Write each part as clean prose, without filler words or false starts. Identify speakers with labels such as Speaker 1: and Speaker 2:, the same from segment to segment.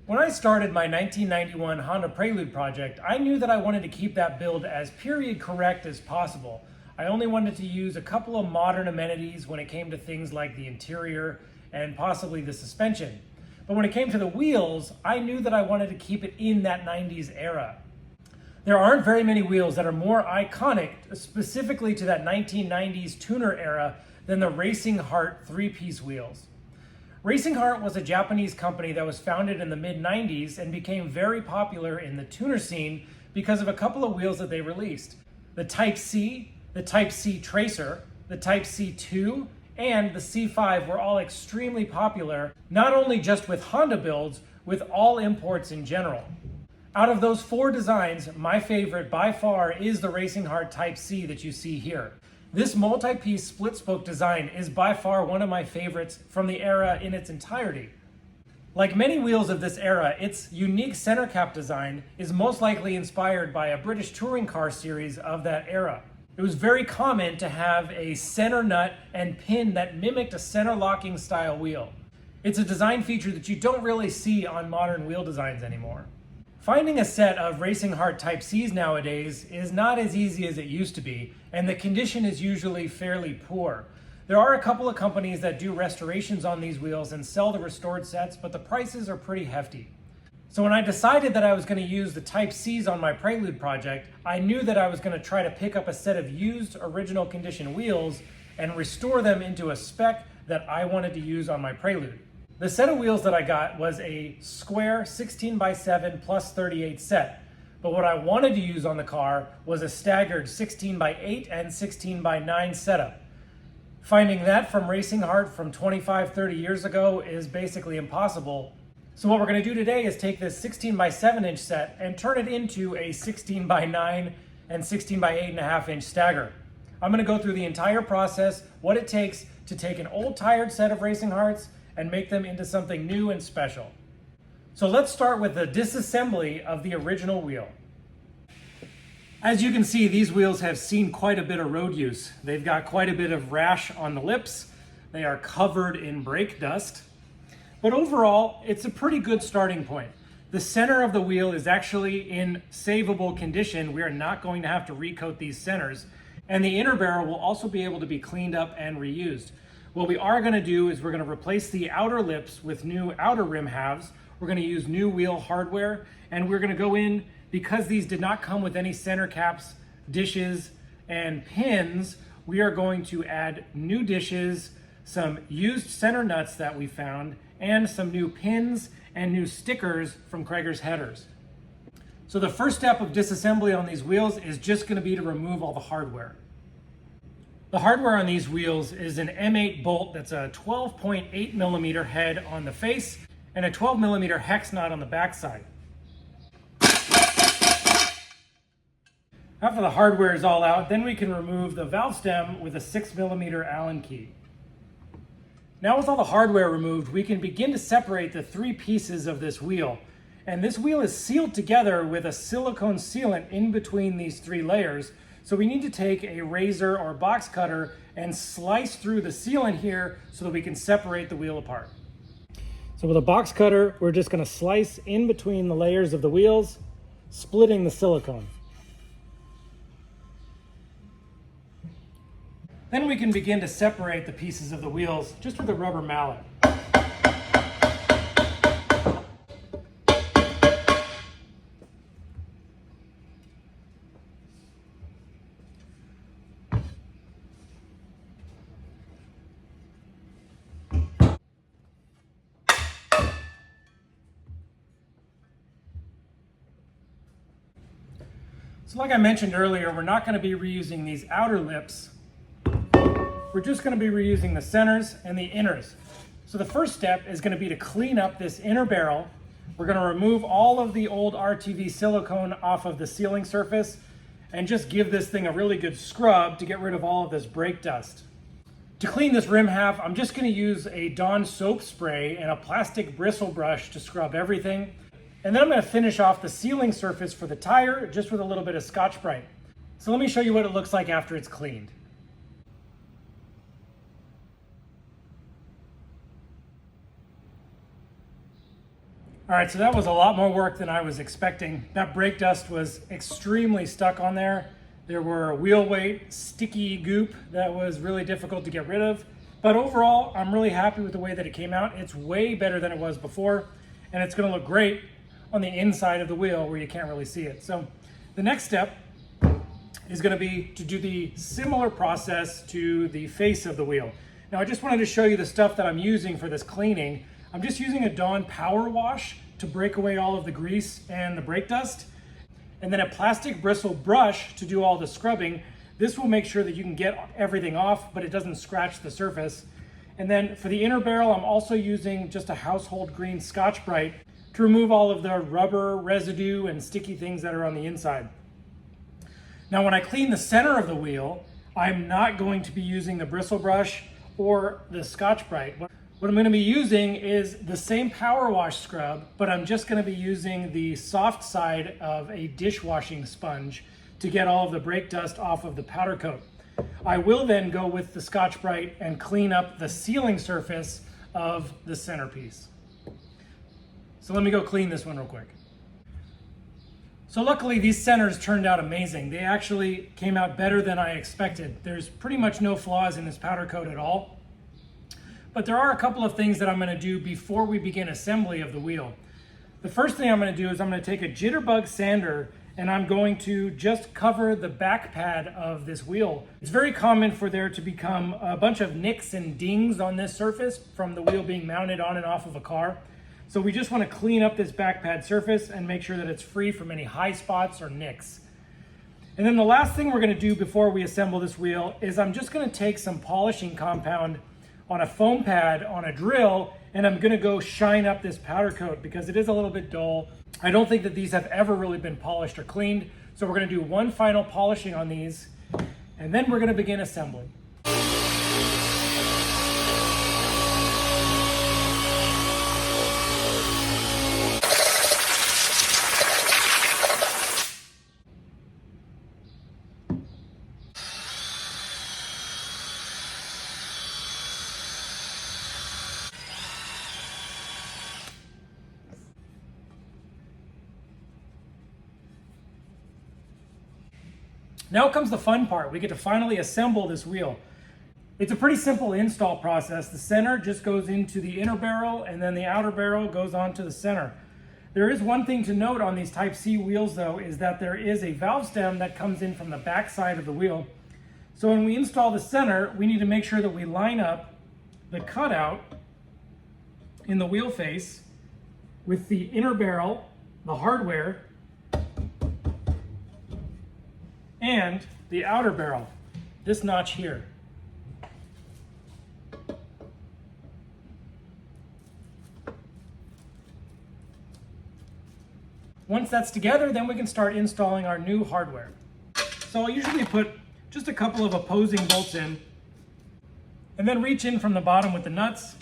Speaker 1: When I started my 1991 Honda Prelude project, I knew that I wanted to keep that build as period correct as possible. I only wanted to use a couple of modern amenities when it came to things like the interior and possibly the suspension. But when it came to the wheels, I knew that I wanted to keep it in that 90s era. There aren't very many wheels that are more iconic, specifically to that 1990s tuner era, than the RacingHart three-piece wheels. RacingHart was a Japanese company that was founded in the mid-90s and became very popular in the tuner scene because of a couple of wheels that they released. The Type C, the Type C Tracer, the Type C2, and the C5 were all extremely popular, not only just with Honda builds, with all imports in general. Out of those four designs, my favorite by far is the RacingHart Type C that you see here. This multi-piece split spoke design is by far one of my favorites from the era in its entirety. Like many wheels of this era, its unique center cap design is most likely inspired by a British touring car series of that era. It was very common to have a center nut and pin that mimicked a center locking style wheel. It's a design feature that you don't really see on modern wheel designs anymore. Finding a set of RacingHart Type Cs nowadays is not as easy as it used to be, and the condition is usually fairly poor. There are a couple of companies that do restorations on these wheels and sell the restored sets, but the prices are pretty hefty. So when I decided that I was going to use the Type Cs on my Prelude project, I knew that I was going to try to pick up a set of used original condition wheels and restore them into a spec that I wanted to use on my Prelude. The set of wheels that I got was a square 16x7 plus 38 set, but what I wanted to use on the car was a staggered 16x8 and 16x9 setup. Finding that from RacingHart from 25-30 years ago is basically impossible. So what we're going to do today is take this 16x7 inch set and turn it into a 16x9 and 16x8.5 inch stagger. I'm going to go through the entire process, what it takes to take an old tired set of RacingHarts and make them into something new and special. So let's start with the disassembly of the original wheel. As you can see, these wheels have seen quite a bit of road use. They've got quite a bit of rash on the lips. They are covered in brake dust. But overall, it's a pretty good starting point. The center of the wheel is actually in savable condition. We are not going to have to recoat these centers. And the inner barrel will also be able to be cleaned up and reused. What we are going to do is we're going to replace the outer lips with new outer rim halves. We're going to use new wheel hardware, and we're going to go in, because these did not come with any center caps, dishes, and pins, we are going to add new dishes, some used center nuts that we found, and some new pins and new stickers from Craigor's headers. So the first step of disassembly on these wheels is just going to be to remove all the hardware. The hardware on these wheels is an M8 bolt that's a 12.8 millimeter head on the face and a 12 millimeter hex nut on the backside. After the hardware is all out, then we can remove the valve stem with a 6 millimeter Allen key. Now with all the hardware removed, we can begin to separate the three pieces of this wheel. And this wheel is sealed together with a silicone sealant in between these three layers. So we need to take a razor or box cutter and slice through the sealant here so that we can separate the wheel apart. So with a box cutter, we're just going to slice in between the layers of the wheels, splitting the silicone. Then we can begin to separate the pieces of the wheels just with a rubber mallet. So like I mentioned earlier, we're not going to be reusing these outer lips. We're just going to be reusing the centers and the inners. So the first step is going to be to clean up this inner barrel. We're going to remove all of the old RTV silicone off of the sealing surface and just give this thing a really good scrub to get rid of all of this brake dust. To clean this rim half, I'm just going to use a Dawn soap spray and a plastic bristle brush to scrub everything. And then I'm going to finish off the sealing surface for the tire just with a little bit of Scotch-Brite. So let me show you what it looks like after it's cleaned. All right, so that was a lot more work than I was expecting. That brake dust was extremely stuck on there. There were wheel weight, sticky goop that was really difficult to get rid of. But overall, I'm really happy with the way that it came out. It's way better than it was before, and it's gonna look great on the inside of the wheel where you can't really see it. So the next step is gonna be to do the similar process to the face of the wheel. Now I just wanted to show you the stuff that I'm using for this cleaning. I'm just using a Dawn Power Wash to break away all of the grease and the brake dust, and then a plastic bristle brush to do all the scrubbing. This will make sure that you can get everything off, but it doesn't scratch the surface. And then for the inner barrel, I'm also using just a household green Scotch-Brite to remove all of the rubber residue and sticky things that are on the inside. Now when I clean the center of the wheel, I'm not going to be using the bristle brush or the Scotch-Brite. What I'm going to be using is the same power wash scrub, but I'm just going to be using the soft side of a dishwashing sponge to get all of the brake dust off of the powder coat. I will then go with the Scotch-Brite and clean up the sealing surface of the centerpiece. So let me go clean this one real quick. So luckily these centers turned out amazing. They actually came out better than I expected. There's pretty much no flaws in this powder coat at all. But there are a couple of things that I'm going to do before we begin assembly of the wheel. The first thing I'm going to do is I'm going to take a jitterbug sander and I'm going to just cover the back pad of this wheel. It's very common for there to become a bunch of nicks and dings on this surface from the wheel being mounted on and off of a car. So we just want to clean up this back pad surface and make sure that it's free from any high spots or nicks. And then the last thing we're going to do before we assemble this wheel is I'm just going to take some polishing compound on a foam pad on a drill, and I'm gonna go shine up this powder coat because it is a little bit dull. I don't think that these have ever really been polished or cleaned. So we're gonna do one final polishing on these, and then we're gonna begin assembly. Now comes the fun part. We get to finally assemble this wheel. It's a pretty simple install process. The center just goes into the inner barrel and then the outer barrel goes onto the center. There is one thing to note on these Type C wheels though, is that there is a valve stem that comes in from the back side of the wheel. So when we install the center, we need to make sure that we line up the cutout in the wheel face with the inner barrel, the hardware, and the outer barrel, this notch here. Once that's together, then we can start installing our new hardware. So I usually put just a couple of opposing bolts in, and then reach in from the bottom with the nuts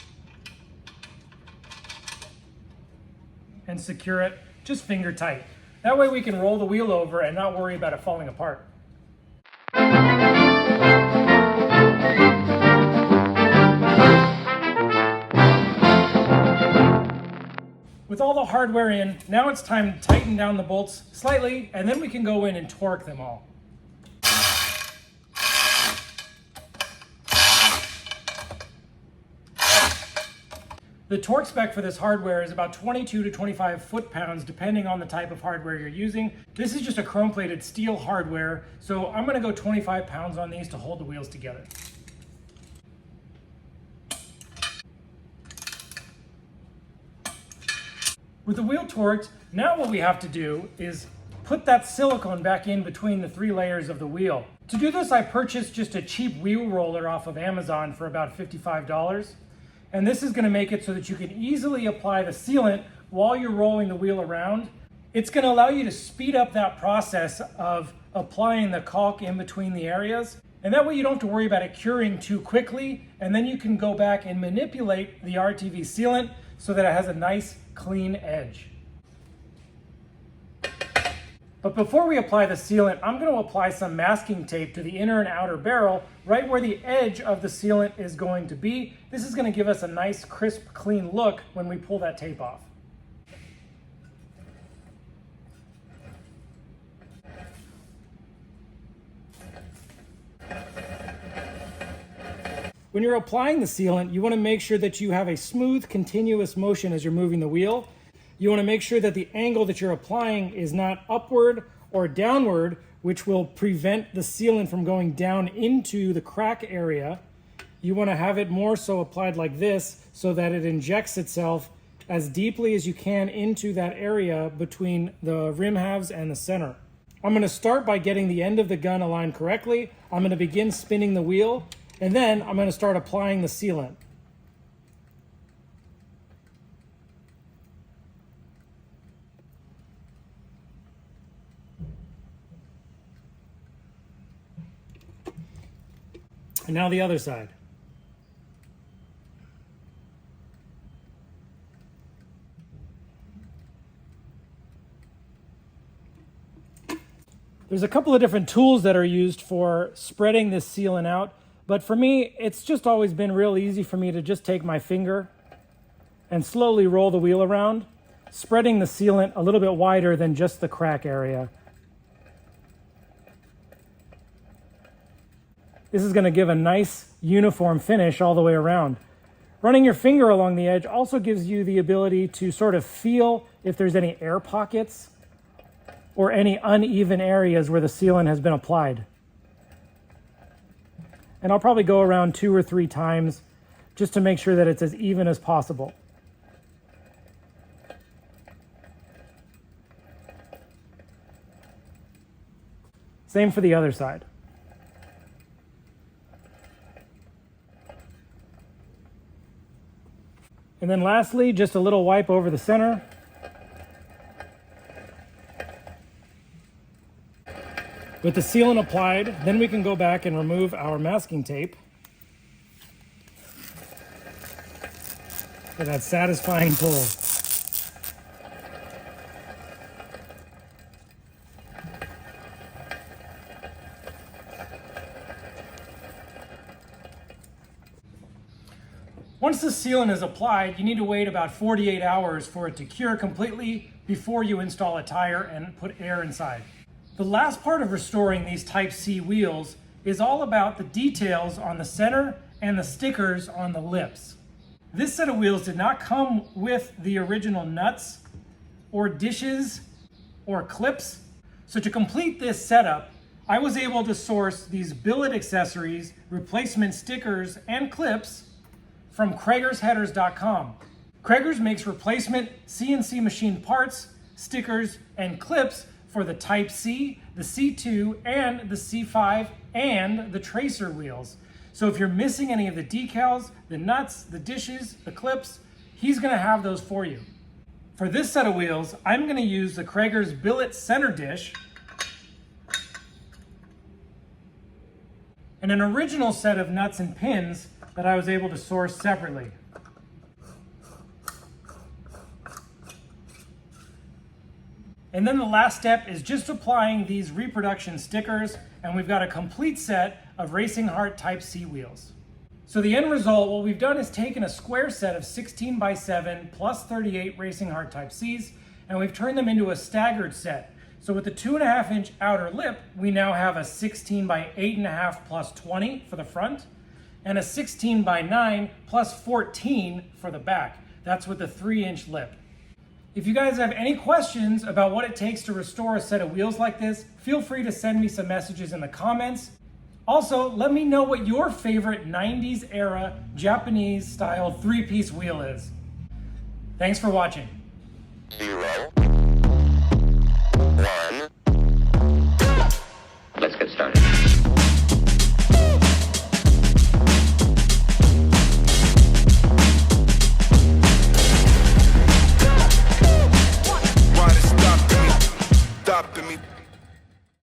Speaker 1: and secure it just finger tight. That way we can roll the wheel over and not worry about it falling apart. With all the hardware in, now it's time to tighten down the bolts slightly, and then we can go in and torque them all. The torque spec for this hardware is about 22 to 25 foot-pounds depending on the type of hardware you're using. This is just a chrome-plated steel hardware, so I'm going to go 25 pounds on these to hold the wheels together. With the wheel torqued, now what we have to do is put that silicone back in between the 3 layers of the wheel. To do this, I purchased just a cheap wheel roller off of Amazon for about $55. And this is going to make it so that you can easily apply the sealant while you're rolling the wheel around. It's going to allow you to speed up that process of applying the caulk in between the areas. And that way you don't have to worry about it curing too quickly. And then you can go back and manipulate the RTV sealant so that it has a nice clean edge. But before we apply the sealant, I'm going to apply some masking tape to the inner and outer barrel, right where the edge of the sealant is going to be. This is going to give us a nice, crisp, clean look when we pull that tape off. When you're applying the sealant, you want to make sure that you have a smooth, continuous motion as you're moving the wheel. You want to make sure that the angle that you're applying is not upward or downward, which will prevent the sealant from going down into the crack area. You want to have it more so applied like this so that it injects itself as deeply as you can into that area between the rim halves and the center. I'm going to start by getting the end of the gun aligned correctly. I'm going to begin spinning the wheel, and then I'm going to start applying the sealant. And now the other side. There's a couple of different tools that are used for spreading this sealant out, but for me, it's just always been real easy for me to just take my finger and slowly roll the wheel around, spreading the sealant a little bit wider than just the crack area. This is going to give a nice uniform finish all the way around. Running your finger along the edge also gives you the ability to sort of feel if there's any air pockets or any uneven areas where the sealant has been applied. And I'll probably go around 2 or 3 times just to make sure that it's as even as possible. Same for the other side. And then lastly, just a little wipe over the center. With the sealant applied, then we can go back and remove our masking tape for that satisfying pull. Once the sealant is applied, you need to wait about 48 hours for it to cure completely before you install a tire and put air inside. The last part of restoring these Type C wheels is all about the details on the center and the stickers on the lips. This set of wheels did not come with the original nuts or dishes or clips. So to complete this setup, I was able to source these billet accessories, replacement stickers, and clips from CragersHeaders.com. Kragers makes replacement CNC machine parts, stickers, and clips for the Type C, the C2, and the C5, and the tracer wheels. So if you're missing any of the decals, the nuts, the dishes, the clips, he's gonna have those for you. For this set of wheels, I'm gonna use the Kragers billet center dish and an original set of nuts and pins that I was able to source separately. And then the last step is just applying these reproduction stickers, and we've got a complete set of RacingHart Type C wheels. So the end result, what we've done is taken a square set of 16x7 plus 38 RacingHart Type Cs, and we've turned them into a staggered set. So with the 2.5-inch outer lip, we now have a 16x8.5 plus 20 for the front, and a 16x9 plus 14 for the back. That's with the 3-inch lip. If you guys have any questions about what it takes to restore a set of wheels like this, feel free to send me some messages in the comments. Also, let me know what your favorite 90s era Japanese style 3-piece wheel is. Thanks for watching.
Speaker 2: 0